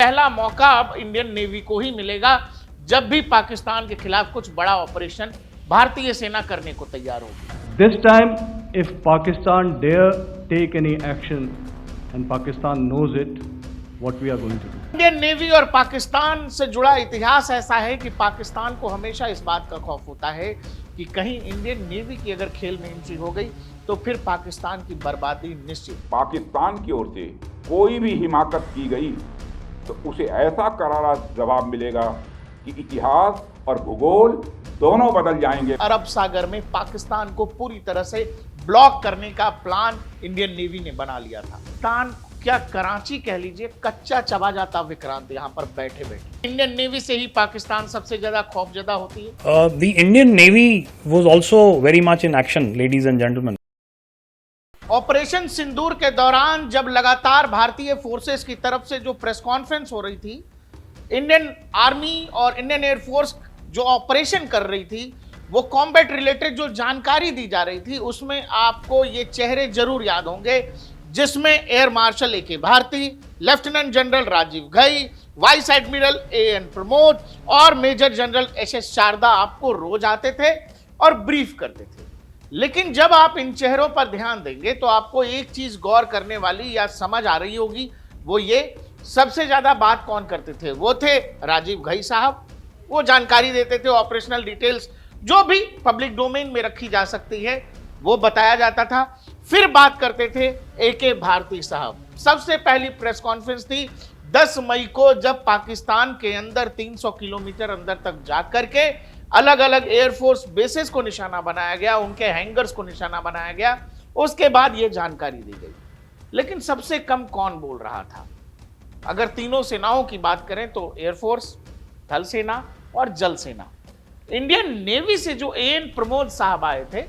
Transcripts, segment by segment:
पहला मौका अब इंडियन नेवी को ही मिलेगा जब भी पाकिस्तान के खिलाफ कुछ बड़ा ऑपरेशन भारतीय सेना करने को तैयार होगी। This time, if Pakistan dare take any action, and Pakistan knows it, what we are going to do. Indian navy और पाकिस्तान से जुड़ा इतिहास ऐसा है कि पाकिस्तान को हमेशा इस बात का खौफ होता है कि कहीं इंडियन नेवी की अगर खेल में एंट्री हो गई तो फिर पाकिस्तान की बर्बादी निश्चित। पाकिस्तान की ओर से कोई भी हिमाकत की गई तो उसे ऐसा करारा जवाब मिलेगा कि इतिहास और भूगोल दोनों बदल जाएंगे। अरब सागर में पाकिस्तान को पूरी तरह से ब्लॉक करने का प्लान इंडियन नेवी ने बना लिया था। पाकिस्तान क्या कराची कह लीजिए कच्चा चबा जाता विक्रांत यहाँ पर बैठे बैठे। इंडियन नेवी से ही पाकिस्तान सबसे ज्यादा खौफजदा होती है। The Indian Navy was also very much in action, ladies and gentlemen. Operation Sindoor के दौरान जब लगातार भारतीय फोर्सेस की तरफ से जो प्रेस कॉन्फ्रेंस हो रही थी, इंडियन आर्मी और इंडियन एयरफोर्स जो ऑपरेशन कर रही थी, वो कॉम्बैट रिलेटेड जो जानकारी दी जा रही थी, उसमें आपको ये चेहरे जरूर याद होंगे, जिसमें air marshal A K Bharti, lieutenant general Rajiv Ghai, vice admiral AN Pramod और मेजर जनरल एसएस शारदा आपको रोज आते थे और ब्रीफ करते थे। लेकिन जब आप इन चेहरों पर ध्यान देंगे तो आपको एक चीज गौर करने वाली या समझ आ रही होगी, वो ये सबसे ज्यादा बात कौन करते थे, वो थे राजीव घई साहब। वो जानकारी देते थे, ऑपरेशनल डिटेल्स जो भी पब्लिक डोमेन में रखी जा सकती है वो बताया जाता था। फिर बात करते थे ए के भारती साहब। सबसे पहली प्रेस कॉन्फ्रेंस थी 10 मई को, जब पाकिस्तान के अंदर 300 किलोमीटर अंदर तक जा करके अलग अलग एयरफोर्स बेसेस को निशाना बनाया गया, उनके हैंगर्स को निशाना बनाया गया। उसके बाद ये जानकारी दी गई। लेकिन सबसे कम कौन बोल रहा था? अगर तीनों सेनाओं की बात करें तो एयरफोर्स, थल सेना और जल सेना। इंडियन नेवी से जो एएन प्रमोद साहब आए थे,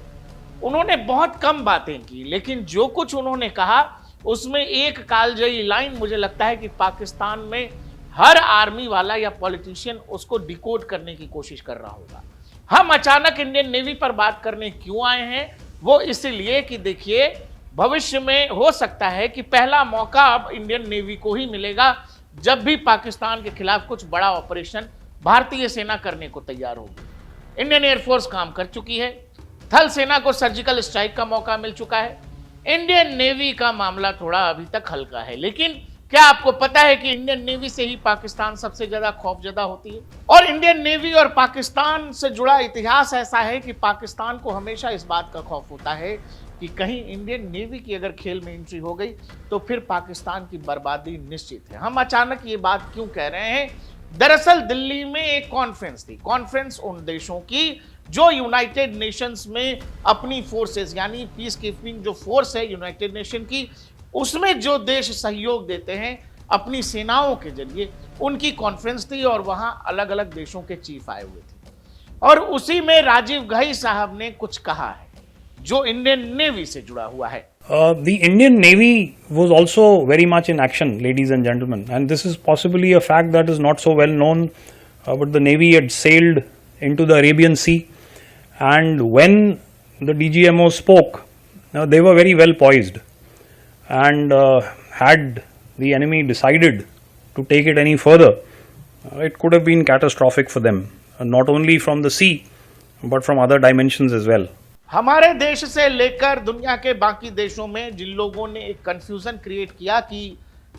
उन्होंने बहुत कम बातें की, लेकिन जो कुछ उन्होंने कहा उसमें एक कालजयी लाइन मुझे लगता है कि पाकिस्तान में हर आर्मी वाला या पॉलिटिशियन उसको डिकोड करने की कोशिश कर रहा होगा। हम अचानक इंडियन नेवी पर बात करने क्यों आए हैं? वो इसलिए कि देखिए, भविष्य में हो सकता है कि पहला मौका अब इंडियन नेवी को ही मिलेगा जब भी पाकिस्तान के खिलाफ कुछ बड़ा ऑपरेशन भारतीय सेना करने को तैयार होगी। इंडियन एयरफोर्स काम कर चुकी है, थल सेना को सर्जिकल स्ट्राइक का मौका मिल चुका है। इंडियन नेवी का मामला थोड़ा अभी तक हल्का है, लेकिन क्या आपको पता है कि इंडियन नेवी से ही पाकिस्तान सबसे ज्यादा खौफजदा होती है? और इंडियन नेवी और पाकिस्तान से जुड़ा इतिहास ऐसा है कि पाकिस्तान को हमेशा इस बात का खौफ होता है कि कहीं इंडियन नेवी की अगर खेल में एंट्री हो गई तो फिर पाकिस्तान की बर्बादी निश्चित है। हम अचानक ये बात क्यों कह रहे हैं? दरअसल दिल्ली में एक कॉन्फ्रेंस थी, कॉन्फ्रेंस उन देशों की जो यूनाइटेड नेशंस में अपनी फोर्सेस, यानी पीस कीपिंग जो फोर्स है यूनाइटेड नेशन की, उसमें जो देश सहयोग देते हैं अपनी सेनाओं के जरिए, उनकी कॉन्फ्रेंस थी और वहां अलग अलग देशों के चीफ आए हुए थे। और उसी में राजीव घई साहब ने कुछ कहा है जो इंडियन नेवी से जुड़ा हुआ है। The Indian Navy was also very much in action, ladies and gentlemen, and this is possibly a fact that is not so well known, but the Navy had sailed into the Arabian Sea, and when the DGMO spoke, they were very well poised, and had the enemy decided to take it any further, it could have been catastrophic for them, not only from the sea, but from other dimensions as well. हमारे देश से लेकर दुनिया के बाकी देशों में जिन लोगों ने एक कंफ्यूजन क्रिएट किया कि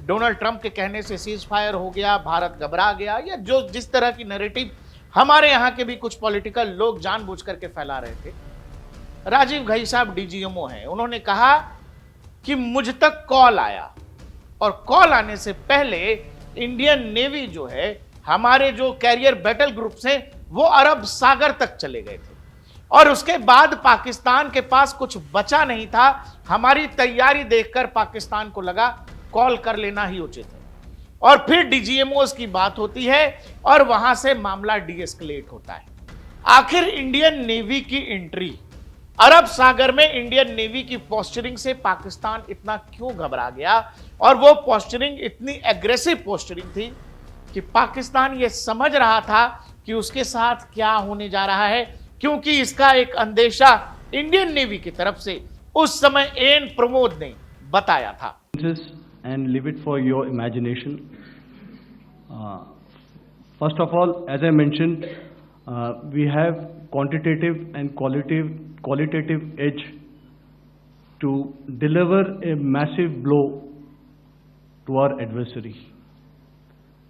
डोनाल्ड ट्रंप के कहने से सीज फायर हो गया, भारत घबरा गया, या जो जिस तरह की नैरेटिव हमारे यहाँ के भी कुछ पॉलिटिकल लोग जानबूझ करके फैला रहे थे, राजीव घई साहब डीजीएमओ हैं, उन्होंने कहा कि मुझ तक कॉल आया और कॉल आने से पहले इंडियन नेवी जो है, हमारे जो कैरियर बैटल ग्रुप्स हैं, वो अरब सागर तक चले गए थे और उसके बाद पाकिस्तान के पास कुछ बचा नहीं था। हमारी तैयारी देखकर पाकिस्तान को लगा कॉल कर लेना ही उचित है और फिर डीजीएमओस की बात होती है और वहां से मामला डीएस्केलेट होता है। आखिर इंडियन नेवी की एंट्री अरब सागर में, इंडियन नेवी की पोस्चरिंग से पाकिस्तान इतना क्यों घबरा गया? और वो पोस्चरिंग इतनी एग्रेसिव पोस्चरिंग थी कि पाकिस्तान ये समझ रहा था कि उसके साथ क्या होने जा रहा है, क्योंकि इसका एक अंदेशा इंडियन नेवी की तरफ से उस समय एएन प्रमोद ने बताया था। And leave it for your imagination. First of all, as I mentioned, we have quantitative and qualitative edge to deliver a massive blow to our adversary,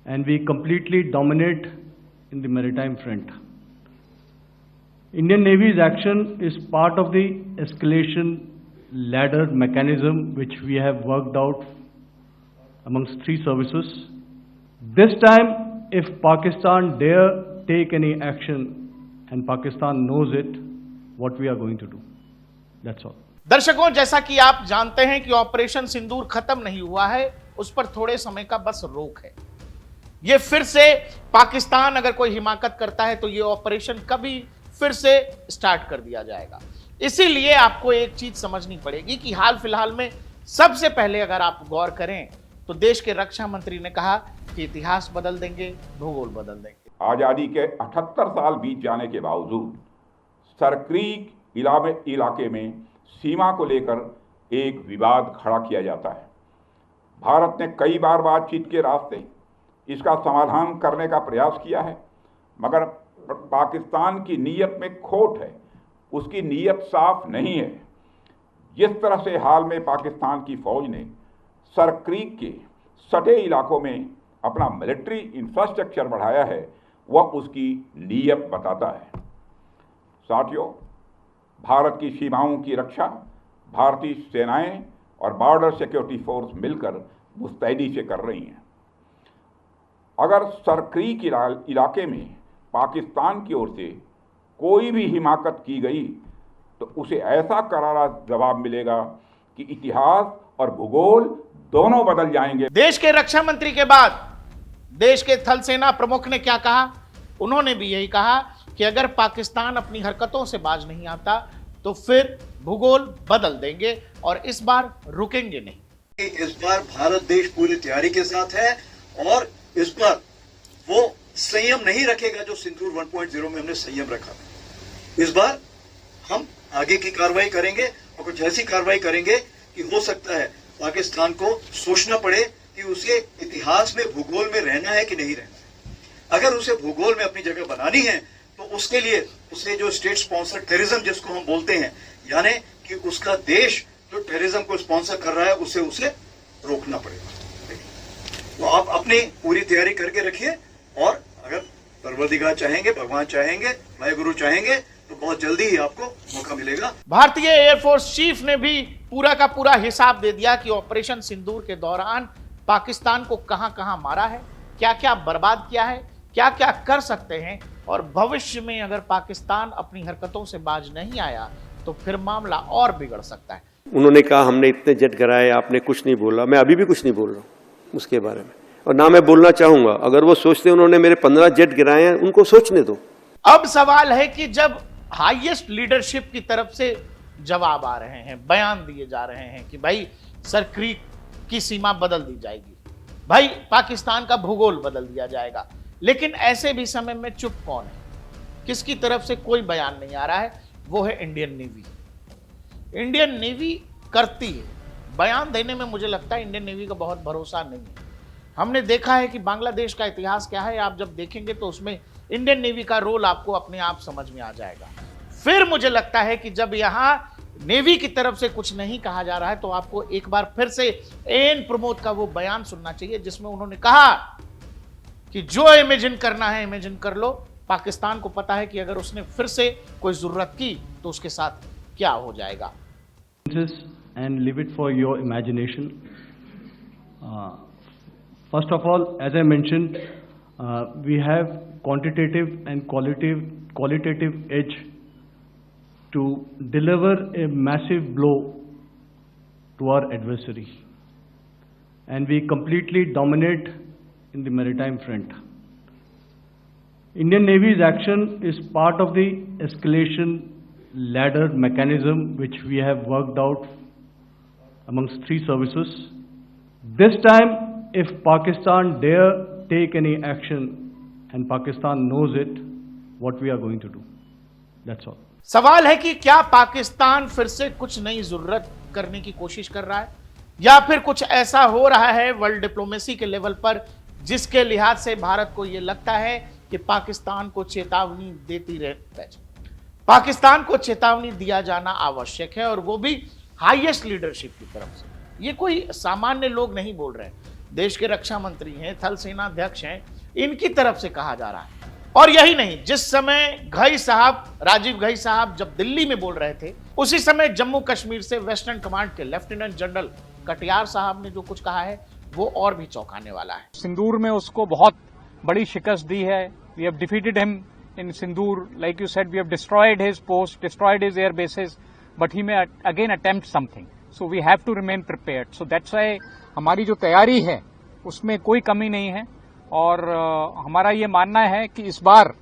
and we completely dominate in the maritime front. Indian Navy's action is part of the escalation ladder mechanism which we have worked out amongst three services. This time, if Pakistan dare take any action, and Pakistan knows it, what we are going to do. That's all. दर्शकों, जैसा कि आप जानते हैं कि operation सिंदूर खत्म नहीं हुआ है, उस पर थोड़े समय का बस रोक है। ये फिर से पाकिस्तान अगर कोई हिमाकत करता है तो ये ऑपरेशन कभी फिर से स्टार्ट कर दिया जाएगा। इसीलिए आपको एक चीज समझनी पड़ेगी कि हाल फिलहाल में सबसे पहले अगर आप गौर करें तो देश के रक्षा मंत्री ने कहा कि इतिहास बदल देंगे, भूगोल बदल देंगे। आज़ादी के 78 साल बीत जाने के बावजूद सरक्रीक इलाके में सीमा को लेकर एक विवाद खड़ा किया जाता है। भारत ने कई बार बातचीत के रास्ते इसका समाधान करने का प्रयास किया है, मगर पाकिस्तान की नीयत में खोट है, उसकी नीयत साफ नहीं है। जिस तरह से हाल में पाकिस्तान की फौज ने सरक्रीक के सटे इलाकों में अपना मिलिट्री इंफ्रास्ट्रक्चर बढ़ाया है, वह उसकी नीयत बताता है। साथियों, भारत की सीमाओं की रक्षा भारतीय सेनाएं और बॉर्डर सिक्योरिटी फोर्स मिलकर मुस्तैदी से कर रही हैं। अगर सरक्रीक इलाके में पाकिस्तान की ओर से कोई भी हिमाकत की गई तो उसे ऐसा करारा जवाब मिलेगा कि इतिहास और भूगोल दोनों बदल जाएंगे। देश के रक्षा मंत्री के बाद देश के थल सेना प्रमुख ने क्या कहा? उन्होंने भी यही कहा कि अगर पाकिस्तान अपनी हरकतों से बाज नहीं आता तो फिर भूगोल बदल देंगे और इस बार रुकेंगे नहीं। इस बार भारत देश पूरी तैयारी के साथ है और इस बार वो संयम नहीं रखेगा जो सिंदूर 1.0 में हमने संयम रखा। इस बार हम आगे की कार्रवाई करेंगे और कुछ ऐसी कार्रवाई करेंगे कि हो सकता है पाकिस्तान को सोचना पड़े कि उसे इतिहास में भूगोल में रहना है कि नहीं रहना है। अगर उसे भूगोल में अपनी जगह बनानी है तो उसके लिए उसे जो स्टेट स्पॉन्सर टेररिज्म जिसको हम बोलते हैं, यानी कि उसका देश जो टेररिज्म को स्पॉन्सर कर रहा है उसे रोकना पड़ेगा। तो आप अपनी पूरी तैयारी करके रखिए और अगर परवरदिगार चाहेंगे, भगवान चाहेंगे, वाहिगुरु चाहेंगे तो बहुत जल्दी ही आपको मौका मिलेगा। भारतीय एयरफोर्स चीफ ने भी पूरा का पूरा हिसाब दे दिया कि ऑपरेशन सिंदूर के दौरान पाकिस्तान को कहां कहां मारा है, क्या क्या बर्बाद किया है, क्या क्या कर सकते हैं और भविष्य में अगर पाकिस्तान अपनी हरकतों से बाज नहीं आया तो फिर मामला और बिगड़ सकता है। उन्होंने कहा हमने इतने जेट गिराए, आपने कुछ नहीं बोला। मैं अभी भी कुछ नहीं बोल रहा हूं उसके बारे में और ना मैं बोलना चाहूंगा। अगर वो सोचते उन्होंने मेरे 15 जेट गिराए हैं, उनको सोचने दो। अब सवाल है कि जब हाईएस्ट लीडरशिप की तरफ से जवाब आ रहे हैं, बयान दिए जा रहे हैं कि भाई सरक्रीक की सीमा बदल दी जाएगी, भाई पाकिस्तान का भूगोल बदल दिया जाएगा, लेकिन ऐसे भी समय में चुप कौन है? किसकी तरफ से कोई बयान नहीं आ रहा है? वो है इंडियन नेवी। इंडियन नेवी करती है, बयान देने में मुझे लगता है इंडियन नेवी का बहुत भरोसा नहीं है। हमने देखा है कि बांग्लादेश का इतिहास क्या है, आप जब देखेंगे तो उसमें इंडियन नेवी का रोल आपको अपने आप समझ में आ जाएगा। फिर मुझे लगता है कि जब यहां नेवी की तरफ से कुछ नहीं कहा जा रहा है तो आपको एक बार फिर से एएन प्रमोद का वो बयान सुनना चाहिए जिसमें उन्होंने कहा कि जो इमेजिन करना है इमेजिन कर लो। पाकिस्तान को पता है कि अगर उसने फिर से कोई जरूरत की तो उसके साथ क्या हो जाएगा। And leave it for your imagination. First of all, as I mentioned, we have quantitative and qualitative edge to deliver a massive blow to our adversary, and we completely dominate in the maritime front. Indian Navy's action is part of the escalation ladder mechanism which we have worked out amongst three services. This time, if Pakistan dare take any action, and Pakistan knows it, what we are going to do. That's all. सवाल है कि क्या पाकिस्तान फिर से कुछ नई जरूरत करने की कोशिश कर रहा है या फिर कुछ ऐसा हो रहा है वर्ल्ड डिप्लोमेसी के लेवल पर जिसके लिहाज से भारत को यह लगता है कि पाकिस्तान को चेतावनी देती रहती है। पाकिस्तान को चेतावनी दिया जाना आवश्यक है और वो भी हाईएस्ट लीडरशिप की तरफ से। ये कोई सामान्य लोग नहीं बोल रहे हैं, देश के रक्षा मंत्री हैं, थल सेना अध्यक्ष हैं, इनकी तरफ से कहा जा रहा है। और यही नहीं, जिस समय राजीव घई साहब जब दिल्ली में बोल रहे थे, उसी समय जम्मू कश्मीर से वेस्टर्न कमांड के लेफ्टिनेंट जनरल कटियार साहब ने जो कुछ कहा है वो और भी चौंकाने वाला है। सिंदूर में उसको बहुत बड़ी शिकस्त दी है। We have defeated him in Sindoor, like you said, we have destroyed his post, destroyed his air bases, but he may again attempt something, so we have to remain prepared. So that's why हमारी जो तैयारी है उसमें कोई कमी नहीं है और हमारा ये मानना है कि इस बार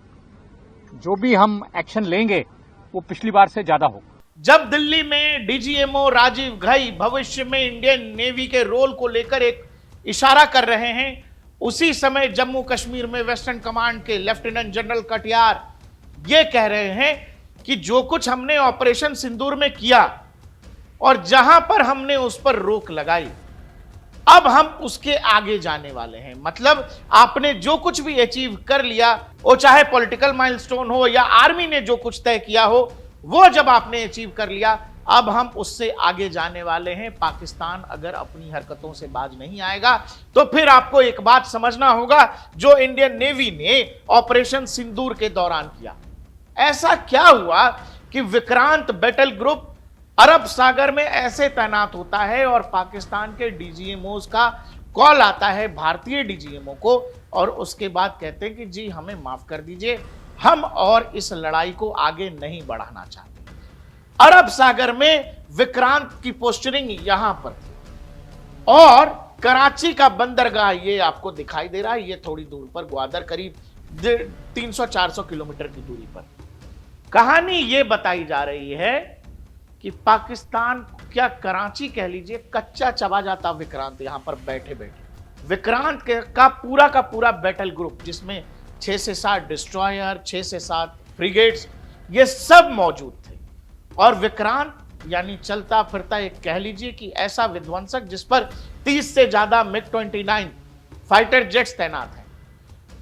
जो भी हम एक्शन लेंगे वो पिछली बार से ज्यादा होगा। जब दिल्ली में डीजीएमओ राजीव घई भविष्य में इंडियन नेवी के रोल को लेकर एक इशारा कर रहे हैं, उसी समय जम्मू कश्मीर में वेस्टर्न कमांड के लेफ्टिनेंट जनरल कटियार ये कह रहे हैं कि जो कुछ हमने ऑपरेशन सिंदूर में किया और जहां पर हमने उस पर रोक लगाई, अब हम उसके आगे जाने वाले हैं। मतलब आपने जो कुछ भी अचीव कर लिया, वो चाहे पॉलिटिकल माइलस्टोन हो या आर्मी ने जो कुछ तय किया हो, वो जब आपने अचीव कर लिया, अब हम उससे आगे जाने वाले हैं। पाकिस्तान अगर अपनी हरकतों से बाज नहीं आएगा तो फिर आपको एक बात समझना होगा, जो इंडियन नेवी ने ऑपरेशन सिंदूर के दौरान किया। ऐसा क्या हुआ कि विक्रांत बैटल ग्रुप अरब सागर में ऐसे तैनात होता है और पाकिस्तान के डीजीएमओ का कॉल आता है भारतीय डीजीएमओ को, और उसके बाद कहते हैं कि जी हमें माफ कर दीजिए, हम और इस लड़ाई को आगे नहीं बढ़ाना चाहते। अरब सागर में विक्रांत की पोस्टरिंग यहां पर थी और कराची का बंदरगाह ये आपको दिखाई दे रहा है, ये थोड़ी दूर पर, ग्वादर करीब 300-400 किलोमीटर की दूरी पर। कहानी ये बताई जा रही है कि पाकिस्तान, क्या कराची कह लीजिए, कच्चा चबा जाता विक्रांत यहां पर बैठे बैठे। विक्रांत का पूरा बैटल ग्रुप, जिसमें 6 से 7 डिस्ट्रॉयर, 6 से 7 फ्रिगेट्स, ये सब मौजूद थे। और विक्रांत यानी चलता फिरता एक कह लीजिए कि ऐसा विध्वंसक जिस पर 30 से ज्यादा MiG-29 फाइटर जेट्स तैनात हैं।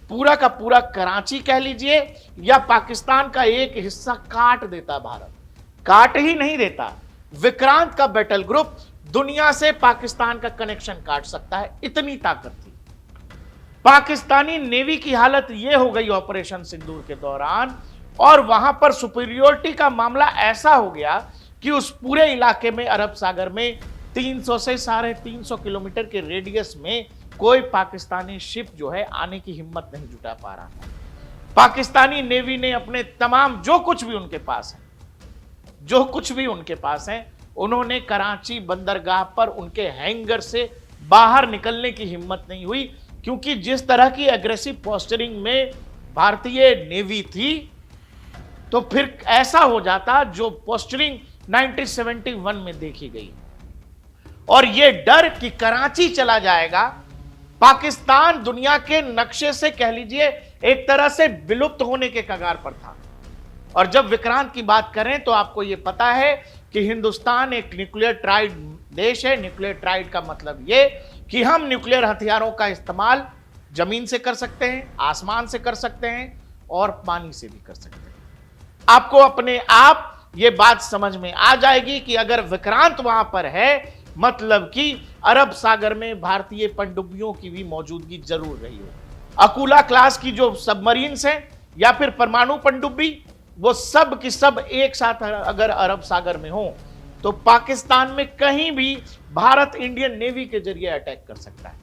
पूरा का पूरा कराची कह लीजिए या पाकिस्तान का एक हिस्सा काट देता भारत, काट ही नहीं देता, विक्रांत का बैटल ग्रुप दुनिया से पाकिस्तान का कनेक्शन काट सकता है, इतनी ताकत थी। पाकिस्तानी नेवी की हालत यह हो गई ऑपरेशन सिंदूर के दौरान, और वहां पर सुपीरियोरिटी का मामला ऐसा हो गया कि उस पूरे इलाके में, अरब सागर में 300 से 350 किलोमीटर के रेडियस में कोई पाकिस्तानी शिप जो है आने की हिम्मत नहीं जुटा पा रहा था। पाकिस्तानी नेवी ने अपने तमाम जो कुछ भी उनके पास है, उन्होंने कराची बंदरगाह पर उनके हैंगर से बाहर निकलने की हिम्मत नहीं हुई, क्योंकि जिस तरह की एग्रेसिव पोस्टरिंग में भारतीय नेवी थी, तो फिर ऐसा हो जाता जो पोस्टरिंग 1971 में देखी गई। और यह डर कि कराची चला जाएगा, पाकिस्तान दुनिया के नक्शे से कह लीजिए एक तरह से विलुप्त होने के कगार पर था। और जब विक्रांत की बात करें तो आपको यह पता है कि हिंदुस्तान एक न्यूक्लियर ट्राइड देश है। न्यूक्लियर ट्राइड का मतलब यह कि हम न्यूक्लियर हथियारों का इस्तेमाल जमीन से कर सकते हैं, आसमान से कर सकते हैं और पानी से भी कर सकते हैं। आपको अपने आप ये बात समझ में आ जाएगी कि अगर विक्रांत वहां पर है, मतलब कि अरब सागर में भारतीय पनडुब्बियों की भी मौजूदगी जरूर रही हो। अकूला क्लास की जो सबमरीन्स हैं या फिर परमाणु पनडुब्बी, वो सब की सब एक साथ अगर अरब सागर में हो तो पाकिस्तान में कहीं भी भारत इंडियन नेवी के जरिए अटैक कर सकता है।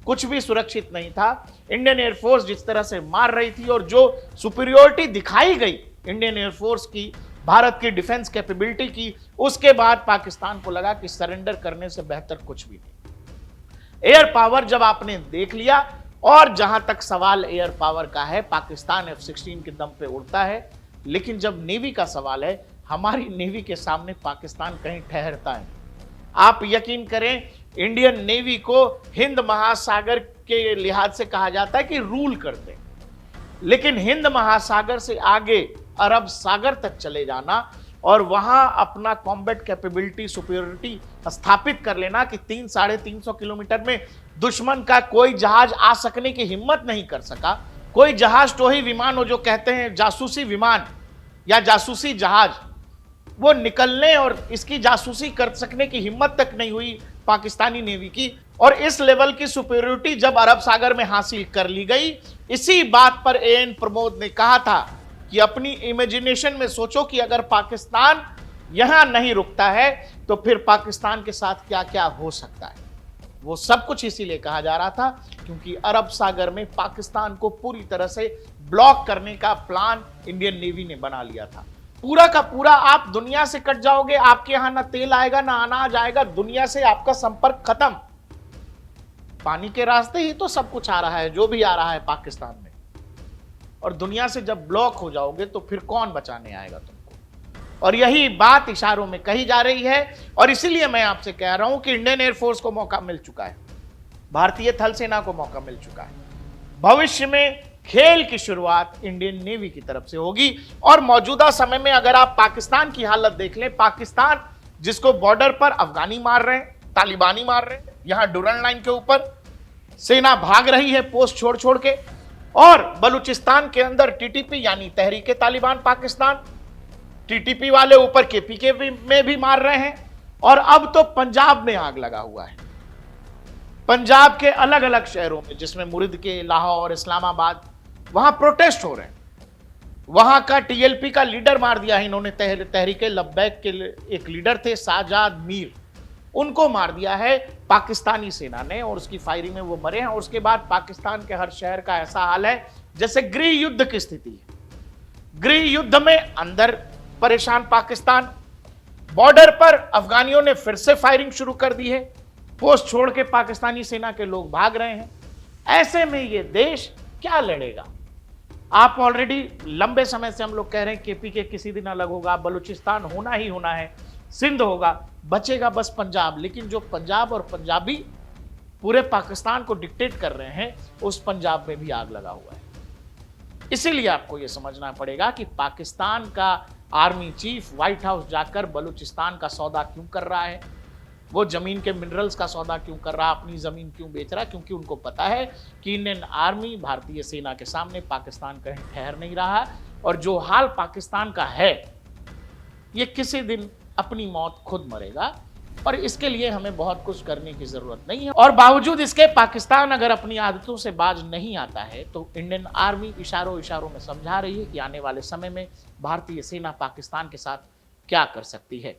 कुछ भी सुरक्षित नहीं था। इंडियन एयरफोर्स जिस तरह से मार रही थी और जो सुपीरियोरिटी दिखाई गई इंडियन एयरफोर्स की, भारत की डिफेंस कैपेबिलिटी की, उसके बाद पाकिस्तान को लगा कि सरेंडर करने से बेहतर कुछ भी नहीं। एयर पावर जब आपने देख लिया, और जहां तक सवाल एयर पावर का है, पाकिस्तान F-16 के दम पे उड़ता है, लेकिन जब नेवी का सवाल है, हमारी नेवी के सामने पाकिस्तान कहीं ठहरता है। आप यकीन करें, इंडियन नेवी को हिंद महासागर के लिहाज से कहा जाता है कि रूल करते हैं, लेकिन हिंद महासागर से आगे अरब सागर तक चले जाना और वहां अपना कॉम्बैट कैपेबिलिटी, सुपीरियोरिटी स्थापित कर लेना कि 300-350 किलोमीटर में दुश्मन का कोई जहाज आ सकने की हिम्मत नहीं कर सका। कोई जहाज टोही विमान हो जो कहते हैं जासूसी विमान या जासूसी जहाज, वो निकलने और इसकी जासूसी कर सकने की हिम्मत तक नहीं हुई पाकिस्तानी नेवी की। और इस लेवल की सुपीरियरिटी जब अरब सागर में हासिल कर ली गई, इसी बात पर एएन प्रमोद ने कहा था कि अपनी इमेजिनेशन में सोचो कि अगर पाकिस्तान यहां नहीं रुकता है तो फिर पाकिस्तान के साथ क्या क्या हो सकता है। वो सब कुछ इसीलिए कहा जा रहा था क्योंकि अरब सागर में पाकिस्तान को पूरी तरह से ब्लॉक करने का प्लान इंडियन नेवी ने बना लिया था। पूरा का पूरा आप दुनिया से कट जाओगे, आपके यहां ना तेल आएगा ना अनाज आएगा, दुनिया से आपका संपर्क खत्म। पानी के रास्ते ही तो सब कुछ आ रहा है, जो भी आ रहा है पाकिस्तान में। और दुनिया से जब ब्लॉक हो जाओगे तो फिर कौन बचाने आएगा तुमको। और यही बात इशारों में कही जा रही है। और इसीलिए मैं आपसे कह रहा हूं कि इंडियन एयरफोर्स को मौका मिल चुका है, भारतीय थल सेना को मौका मिल चुका है। भविष्य में खेल की शुरुआत इंडियन नेवी की तरफ से होगी। और मौजूदा समय में अगर आप पाकिस्तान की हालत देख लें, पाकिस्तान जिसको बॉर्डर पर अफगानी मार रहे हैं, तालिबानी मार रहे हैं, यहां डुरन लाइन के ऊपर सेना भाग रही है पोस्ट छोड़ छोड़ के, और बलूचिस्तान के अंदर टीटीपी यानी तहरीके तालिबान पाकिस्तान, टीटीपी वाले ऊपर केपीके में भी मार रहे हैं। और अब तो पंजाब में आग लगा हुआ है, पंजाब के अलग अलग शहरों में जिसमें मुरिद के, लाहौर, इस्लामाबाद, वहां प्रोटेस्ट हो रहे हैं। वहां का टीएलपी का लीडर मार दिया है इन्होंने, तहरीके लब्बैक के एक लीडर थे साजाद मीर, उनको मार दिया है पाकिस्तानी सेना ने और उसकी फायरिंग में वो मरे हैं। और उसके बाद पाकिस्तान के हर शहर का ऐसा हाल है जैसे गृह युद्ध की स्थिति है। गृह युद्ध में अंदर परेशान पाकिस्तान, बॉर्डर पर अफगानियों ने फिर से फायरिंग शुरू कर दी है, पोस्ट छोड़ के पाकिस्तानी सेना के लोग भाग रहे हैं। ऐसे में ये देश क्या लड़ेगा। आप ऑलरेडी लंबे समय से हम लोग कह रहे हैं केपीके किसी दिन अलग होगा, बलूचिस्तान होना ही होना है, सिंध होगा, बचेगा बस पंजाब। लेकिन जो पंजाब और पंजाबी पूरे पाकिस्तान को डिक्टेट कर रहे हैं, उस पंजाब में भी आग लगा हुआ है। इसीलिए आपको यह समझना पड़ेगा कि पाकिस्तान का आर्मी चीफ व्हाइट हाउस जाकर बलूचिस्तान का सौदा क्यों कर रहा है, वो जमीन के मिनरल्स का सौदा क्यों कर रहा है, अपनी जमीन क्यों बेच रहा है। क्योंकि उनको पता है कि इंडियन आर्मी भारतीय सेना के सामने पाकिस्तान कहीं ठहर नहीं रहा। और जो हाल पाकिस्तान का है, ये किसी दिन अपनी मौत खुद मरेगा। और इसके लिए हमें बहुत कुछ करने की जरूरत नहीं है। और बावजूद इसके पाकिस्तान अगर अपनी आदतों से बाज नहीं आता है तो इंडियन आर्मी इशारों इशारों में समझा रही है कि आने वाले समय में भारतीय सेना पाकिस्तान के साथ क्या कर सकती है।